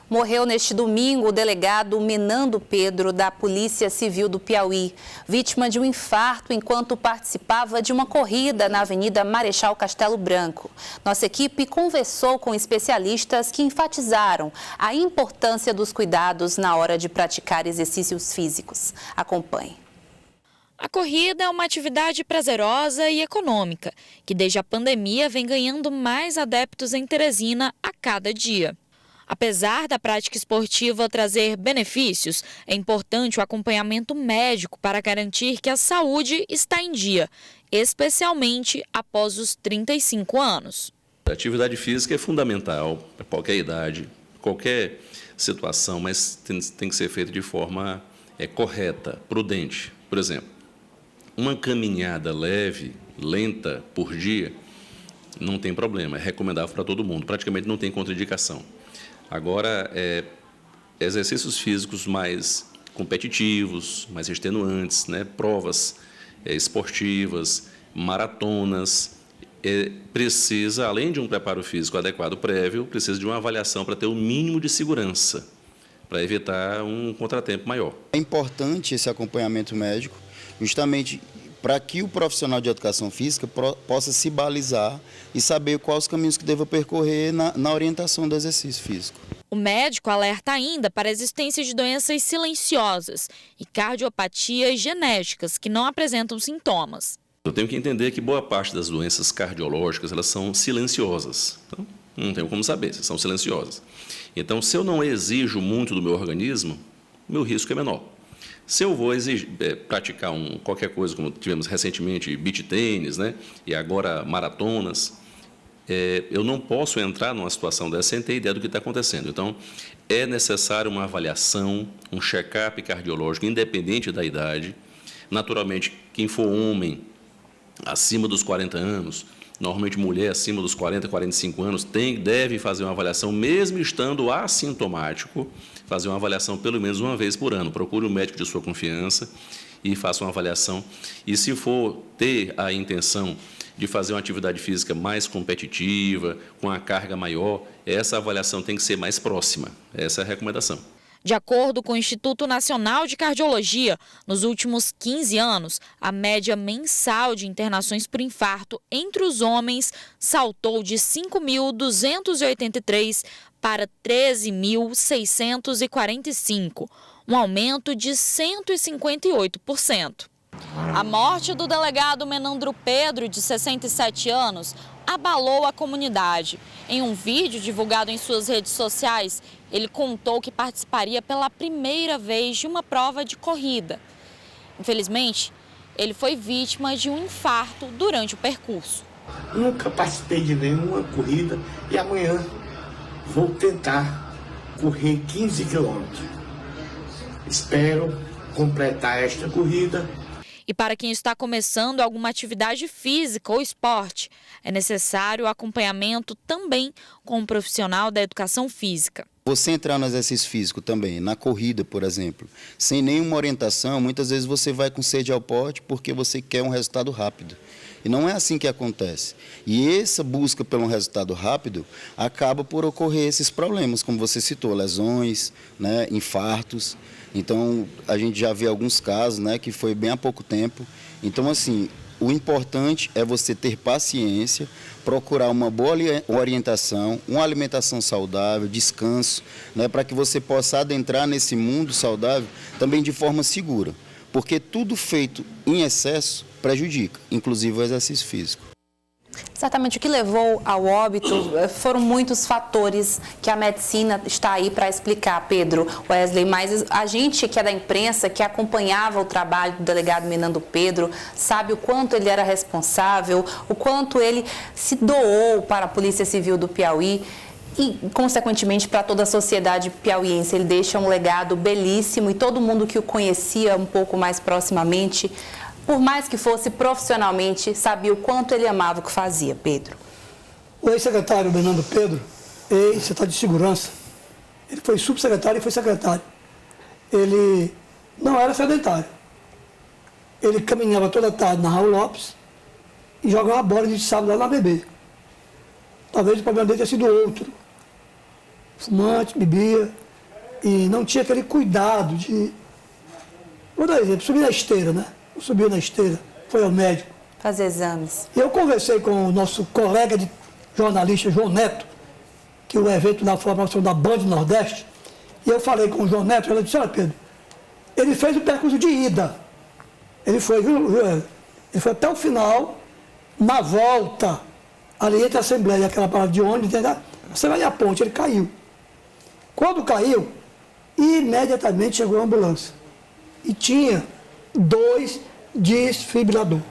Morreu neste domingo o delegado Menando Pedro, da Polícia Civil do Piauí, vítima de um infarto enquanto participava de uma corrida na Avenida Marechal Castelo Branco. Nossa equipe conversou com especialistas que enfatizaram a importância dos cuidados na hora de praticar exercícios físicos. Acompanhe. A corrida é uma atividade prazerosa e econômica, que desde a pandemia vem ganhando mais adeptos em Teresina a cada dia. Apesar da prática esportiva trazer benefícios, é importante o acompanhamento médico para garantir que a saúde está em dia, especialmente após os 35 anos. A atividade física é fundamental para qualquer idade, qualquer situação, mas tem que ser feita de forma correta, prudente. Por exemplo, uma caminhada leve, lenta por dia, não tem problema, é recomendável para todo mundo, praticamente não tem contraindicação. Agora, exercícios físicos mais competitivos, mais extenuantes, né? Provas esportivas, maratonas, precisa, além de um preparo físico adequado prévio, precisa de uma avaliação para ter o mínimo de segurança, para evitar um contratempo maior. É importante esse acompanhamento médico, justamente para que o profissional de educação física possa se balizar e saber quais os caminhos que deva percorrer na orientação do exercício físico. O médico alerta ainda para a existência de doenças silenciosas e cardiopatias genéticas que não apresentam sintomas. Eu tenho que entender que boa parte das doenças cardiológicas elas são silenciosas. Então, não tenho como saber se são silenciosas. Então, se eu não exijo muito do meu organismo, meu risco é menor. Se eu vou praticar qualquer coisa, como tivemos recentemente beach tênis, né, e agora maratonas, eu não posso entrar numa situação dessa sem ter ideia do que está acontecendo. Então, é necessário uma avaliação, um check-up cardiológico, independente da idade. Naturalmente, quem for homem acima dos 40 anos, normalmente mulher acima dos 40, 45 anos, deve fazer uma avaliação, mesmo estando assintomático, fazer uma avaliação pelo menos uma vez por ano. Procure um médico de sua confiança e faça uma avaliação. E se for ter a intenção de fazer uma atividade física mais competitiva, com a carga maior, essa avaliação tem que ser mais próxima. Essa é a recomendação. De acordo com o Instituto Nacional de Cardiologia, nos últimos 15 anos, a média mensal de internações por infarto entre os homens saltou de 5.283 para 13.645, um aumento de 158%. A morte do delegado Menando Pedro, de 67 anos, abalou a comunidade. Em um vídeo divulgado em suas redes sociais, ele contou que participaria pela primeira vez de uma prova de corrida. Infelizmente, ele foi vítima de um infarto durante o percurso. Nunca participei de nenhuma corrida e amanhã vou tentar correr 15 quilômetros. Espero completar esta corrida. E para quem está começando alguma atividade física ou esporte, é necessário o acompanhamento também com um profissional da educação física. Você entrar no exercício físico também, na corrida, por exemplo, sem nenhuma orientação, muitas vezes você vai com sede ao pote porque você quer um resultado rápido. E não é assim que acontece. E essa busca pelo resultado rápido acaba por ocorrer esses problemas, como você citou, lesões, né, infartos. Então, a gente já vê alguns casos, né, que foi bem há pouco tempo. Então, assim, o importante é você ter paciência, procurar uma boa orientação, uma alimentação saudável, descanso, né, para que você possa adentrar nesse mundo saudável também de forma segura. Porque tudo feito em excesso prejudica, inclusive o exercício físico. Certamente o que levou ao óbito foram muitos fatores que a medicina está aí para explicar, Pedro, Wesley, mas a gente que é da imprensa, que acompanhava o trabalho do delegado Menando Pedro, sabe o quanto ele era responsável, o quanto ele se doou para a Polícia Civil do Piauí e, consequentemente, para toda a sociedade piauiense. Ele deixa um legado belíssimo e todo mundo que o conhecia um pouco mais proximamente, por mais que fosse profissionalmente, sabia o quanto ele amava o que fazia, Pedro. O ex-secretário Menando Pedro, ex-secretário de Segurança, ele foi subsecretário e foi secretário. Ele não era sedentário. Ele caminhava toda tarde na Raul Lopes e jogava uma bola de sábado lá na BB. Talvez o problema dele tenha sido outro. fumante, bebia, e não tinha aquele cuidado de... Vou dar exemplo, subir na esteira, né? Subiu na esteira, foi ao médico. Fazer exames. E eu conversei com o nosso colega de jornalista, João Neto, que o evento lá foi a promoção da Band Nordeste, e eu falei com o João Neto, ele disse, olha Pedro, ele fez o percurso de ida. Ele foi, ele foi até o final, na volta, ali entre a Assembleia e aquela parada de ônibus, você vai a ponte, ele caiu. Quando caiu, imediatamente chegou a ambulância. E tinha 2 desfibriladores.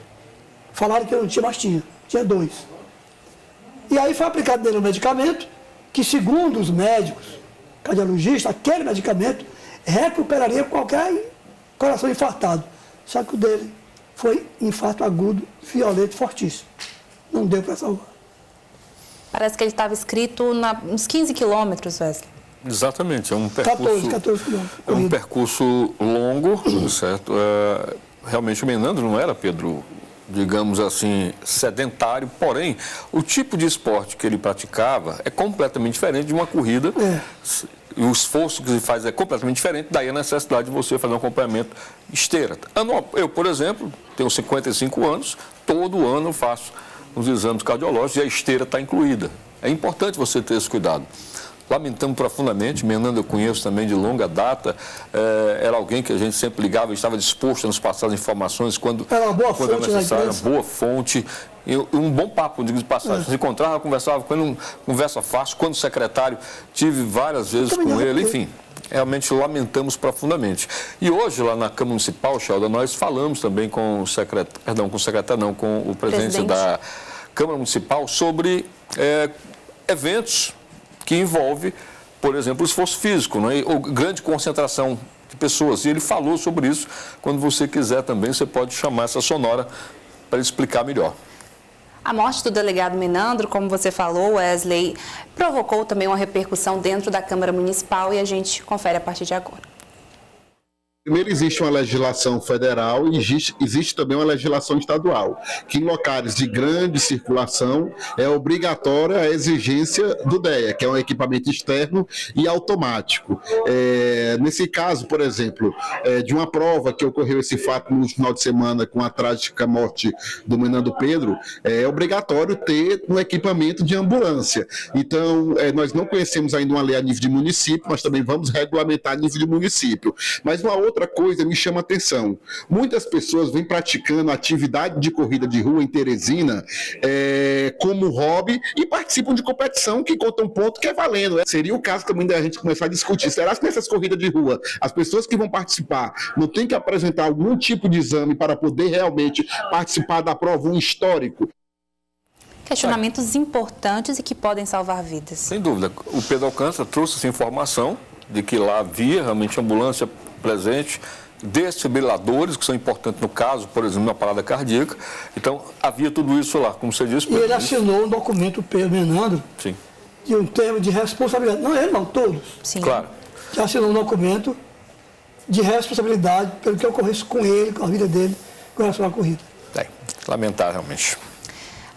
Falaram que não tinha, mas tinha 2. E aí foi aplicado nele um medicamento que, segundo os médicos, cardiologistas, aquele medicamento recuperaria qualquer coração infartado. Só que o dele foi infarto agudo, violento, fortíssimo. Não deu para salvar. Parece que ele estava escrito uns 15 quilômetros, Wesley. Exatamente, é um percurso... 14 quilômetros. É um percurso longo, certo? Realmente o Menandro não era, Pedro, digamos assim, sedentário, porém, o tipo de esporte que ele praticava é completamente diferente de uma corrida. E o esforço que se faz é completamente diferente, daí a necessidade de você fazer um acompanhamento esteira. Eu, por exemplo, tenho 55 anos, todo ano faço os exames cardiológicos e a esteira está incluída. É importante você ter esse cuidado. Lamentamos profundamente, Menandro eu conheço também de longa data, era alguém que a gente sempre ligava e estava disposto a nos passar as informações quando era necessário, uma boa fonte, e um bom papo, digo de passagem. Se encontrava, conversava com ele, conversa fácil. Quando secretário, tive várias vezes com ele, enfim. Realmente lamentamos profundamente. E hoje, lá na Câmara Municipal, Sheldon, nós falamos também com o secretário, com o presidente da Câmara Municipal sobre eventos que envolve, por exemplo, o esforço físico, né? Ou grande concentração de pessoas. E ele falou sobre isso. Quando você quiser também, você pode chamar essa sonora para explicar melhor. A morte do delegado Menandro, como você falou, Wesley, provocou também uma repercussão dentro da Câmara Municipal e a gente confere a partir de agora. Primeiro, existe uma legislação federal e existe também uma legislação estadual, que em locais de grande circulação é obrigatória a exigência do DEA, que é um equipamento externo e automático. Nesse caso, por exemplo, de uma prova que ocorreu esse fato no final de semana com a trágica morte do Menandro Pedro, é obrigatório ter um equipamento de ambulância. Então, nós não conhecemos ainda uma lei a nível de município, mas também vamos regulamentar a nível de município. Mas uma outra coisa me chama a atenção. Muitas pessoas vêm praticando atividade de corrida de rua em Teresina como hobby e participam de competição que conta um ponto que é valendo. Seria o caso também da gente começar a discutir. Será que nessas corridas de rua as pessoas que vão participar não têm que apresentar algum tipo de exame para poder realmente participar da prova, um histórico? Questionamentos importantes e que podem salvar vidas. Sem dúvida. O Pedro Alcântara trouxe essa informação de que lá havia realmente ambulância presente, desfibriladores, que são importantes no caso, por exemplo, na parada cardíaca. Então, havia tudo isso lá, como você disse. E ele assinou um documento, Pedro Menandro, sim, de um termo de responsabilidade. Não ele, não, todos. Sim. Claro. Que assinou um documento de responsabilidade pelo que ocorresse com ele, com a vida dele, com relação à corrida. Lamentavelmente.